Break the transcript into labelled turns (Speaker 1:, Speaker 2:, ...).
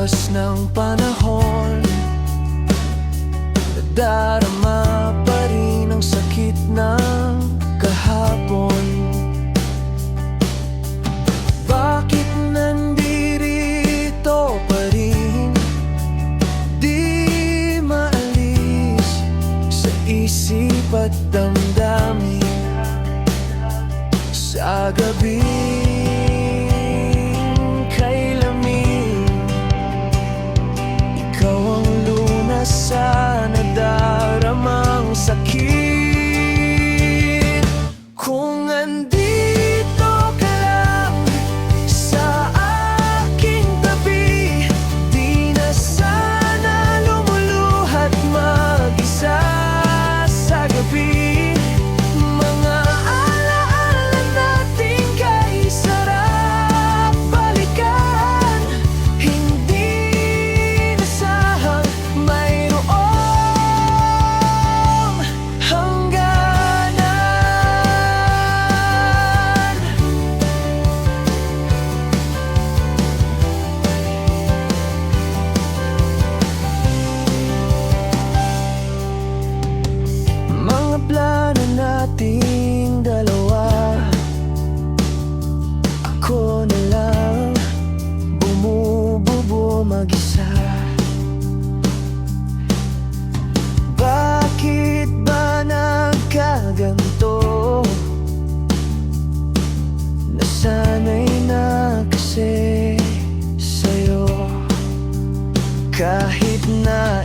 Speaker 1: Pagpas ng panahon, nadarama pa rin ang sakit ng kahapon. Bakit nandirito pa rin? Di maalis sa isip at damdamin. Sa gabi sa nadaramang sakit. Kung andito ka lang sa aking tabi, di na sana lumuluhat mag-isa sa gabi. Mga alaala natin kay sarap balikan, hindi nasahang plano nating dalawa. Ako na lang bumubuo mag-isa. Bakit ba nagkaganto? Nasanay na kasi sa'yo. Kahit na